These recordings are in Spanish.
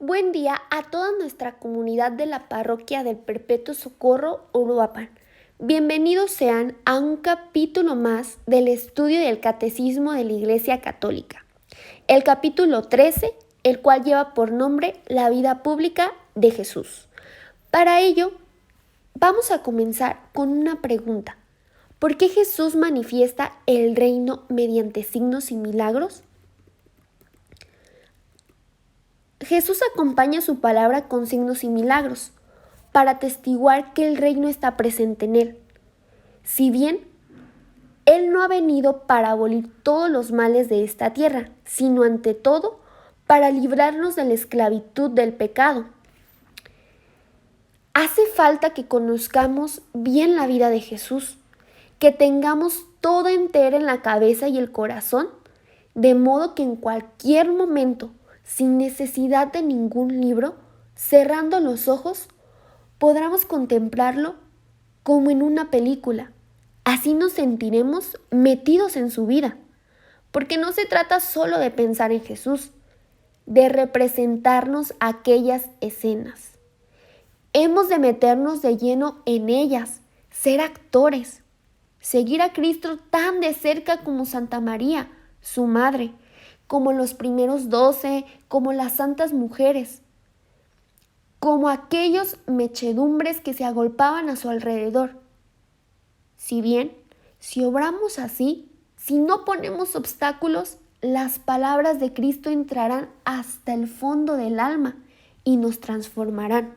Buen día a toda nuestra comunidad de la parroquia del Perpetuo Socorro Uruapan. Bienvenidos sean a un capítulo más del estudio del Catecismo de la Iglesia Católica. El capítulo 13, el cual lleva por nombre La vida pública de Jesús. Para ello, vamos a comenzar con una pregunta. ¿Por qué Jesús manifiesta el reino mediante signos y milagros? Jesús acompaña su palabra con signos y milagros para atestiguar que el reino está presente en él. Si bien Él no ha venido para abolir todos los males de esta tierra, sino ante todo para librarnos de la esclavitud del pecado. Hace falta que conozcamos bien la vida de Jesús, que tengamos todo entero en la cabeza y el corazón, de modo que en cualquier momento, sin necesidad de ningún libro, cerrando los ojos, podremos contemplarlo como en una película. Así nos sentiremos metidos en su vida, porque no se trata solo de pensar en Jesús, de representarnos aquellas escenas. Hemos de meternos de lleno en ellas, ser actores, seguir a Cristo tan de cerca como Santa María, su madre, como los primeros 12, como las santas mujeres, como aquellos mechedumbres que se agolpaban a su alrededor. Si obramos así, si no ponemos obstáculos, las palabras de Cristo entrarán hasta el fondo del alma y nos transformarán.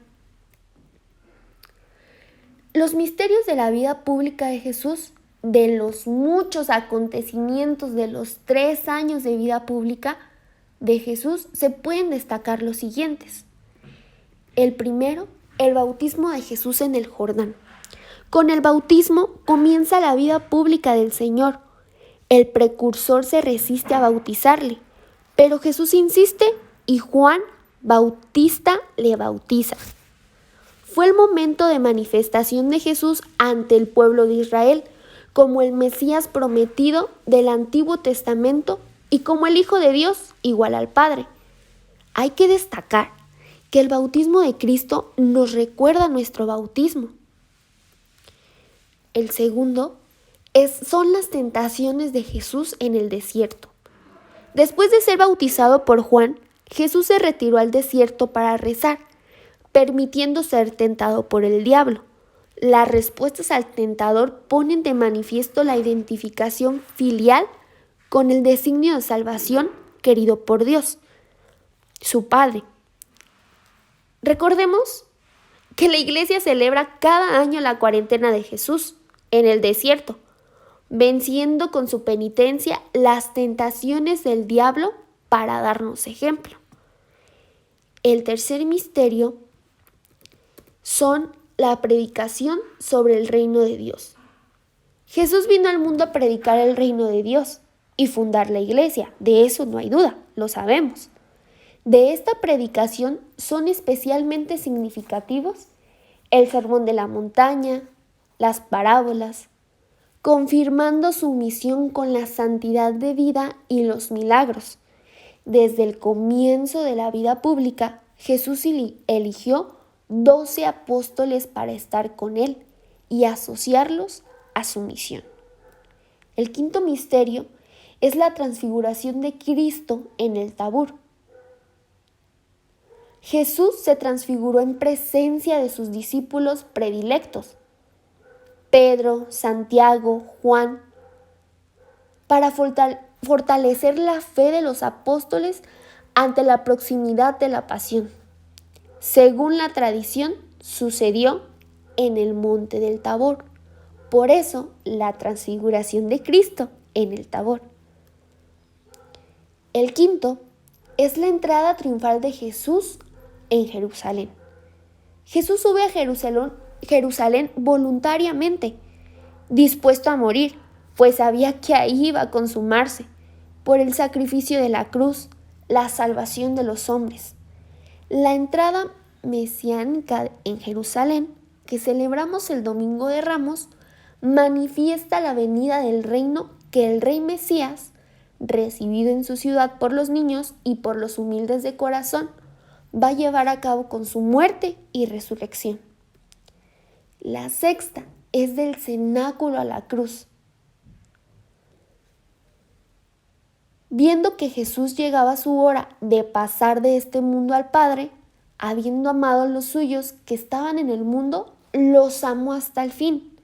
Los misterios de la vida pública de Jesús, de los muchos acontecimientos de los 3 años de vida pública de Jesús, se pueden destacar los siguientes. El primero, el bautismo de Jesús en el Jordán. Con el bautismo comienza la vida pública del Señor. El precursor se resiste a bautizarle, pero Jesús insiste y Juan Bautista le bautiza. Fue el momento de manifestación de Jesús ante el pueblo de Israel, como el Mesías prometido del Antiguo Testamento y como el Hijo de Dios igual al Padre. Hay que destacar que el bautismo de Cristo nos recuerda nuestro bautismo. El segundo son las tentaciones de Jesús en el desierto. Después de ser bautizado por Juan, Jesús se retiró al desierto para rezar, permitiendo ser tentado por el diablo. Las respuestas al tentador ponen de manifiesto la identificación filial con el designio de salvación querido por Dios, su Padre. Recordemos que la Iglesia celebra cada año la cuarentena de Jesús en el desierto, venciendo con su penitencia las tentaciones del diablo para darnos ejemplo. El tercer misterio son la predicación sobre el reino de Dios. Jesús vino al mundo a predicar el reino de Dios y fundar la iglesia, de eso no hay duda, lo sabemos. De esta predicación son especialmente significativos el sermón de la montaña, las parábolas, confirmando su misión con la santidad de vida y los milagros. Desde el comienzo de la vida pública, Jesús eligió 12 apóstoles para estar con él y asociarlos a su misión. El quinto misterio es la transfiguración de Cristo en el Tabor. Jesús se transfiguró en presencia de sus discípulos predilectos, Pedro, Santiago, Juan, para fortalecer la fe de los apóstoles ante la proximidad de la pasión. Según la tradición, sucedió en el monte del Tabor. Por eso, la transfiguración de Cristo en el Tabor. El quinto es la entrada triunfal de Jesús en Jerusalén. Jesús sube a Jerusalén voluntariamente, dispuesto a morir, pues sabía que ahí iba a consumarse, por el sacrificio de la cruz, la salvación de los hombres. La entrada mesiánica en Jerusalén, que celebramos el Domingo de Ramos, manifiesta la venida del reino que el Rey Mesías, recibido en su ciudad por los niños y por los humildes de corazón, va a llevar a cabo con su muerte y resurrección. La sexta es del cenáculo a la cruz. Viendo que Jesús llegaba a su hora de pasar de este mundo al Padre, habiendo amado a los suyos que estaban en el mundo, los amó hasta el fin.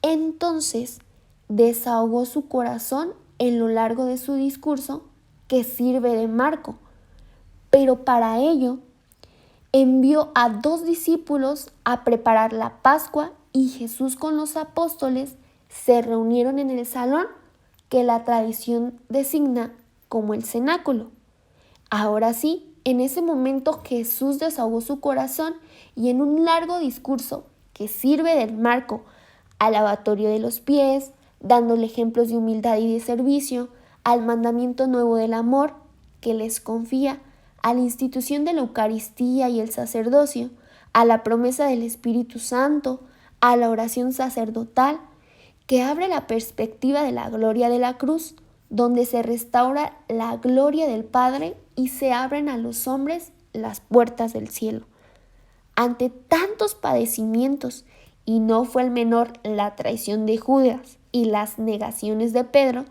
Entonces desahogó su corazón en lo largo de su discurso, que sirve de marco, pero para ello envió a 2 discípulos a preparar la Pascua, y Jesús con los apóstoles se reunieron en el salón que la tradición designa como el cenáculo. Ahora sí, en ese momento Jesús desahogó su corazón y en un largo discurso que sirve del marco al lavatorio de los pies, dándole ejemplos de humildad y de servicio, al mandamiento nuevo del amor que les confía, a la institución de la Eucaristía y el sacerdocio, a la promesa del Espíritu Santo, a la oración sacerdotal, que abre la perspectiva de la gloria de la cruz, donde se restaura la gloria del Padre y se abren a los hombres las puertas del cielo. Ante tantos padecimientos, y no fue el menor la traición de Judas y las negaciones de Pedro,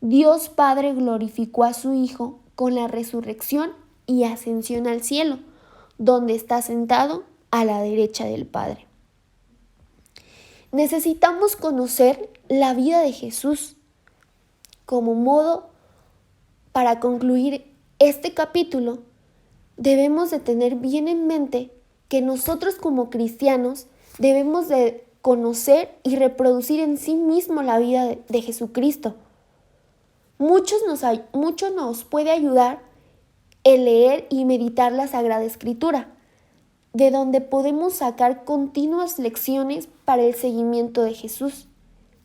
Dios Padre glorificó a su Hijo con la resurrección y ascensión al cielo, donde está sentado a la derecha del Padre. Necesitamos conocer la vida de Jesús. Como modo para concluir este capítulo, debemos de tener bien en mente que nosotros como cristianos debemos de conocer y reproducir en sí mismo la vida de Jesucristo. Mucho nos puede ayudar el leer y meditar la Sagrada Escritura, de donde podemos sacar continuas lecciones para el seguimiento de Jesús,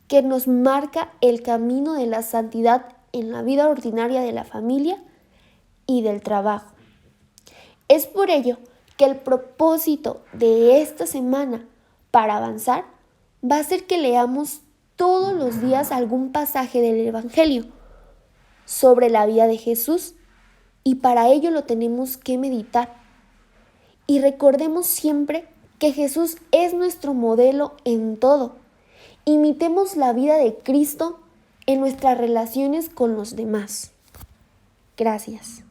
que nos marca el camino de la santidad en la vida ordinaria de la familia y del trabajo. Es por ello que el propósito de esta semana para avanzar va a ser que leamos todos los días algún pasaje del Evangelio sobre la vida de Jesús, y para ello lo tenemos que meditar. Y recordemos siempre que Jesús es nuestro modelo en todo. Imitemos la vida de Cristo en nuestras relaciones con los demás. Gracias.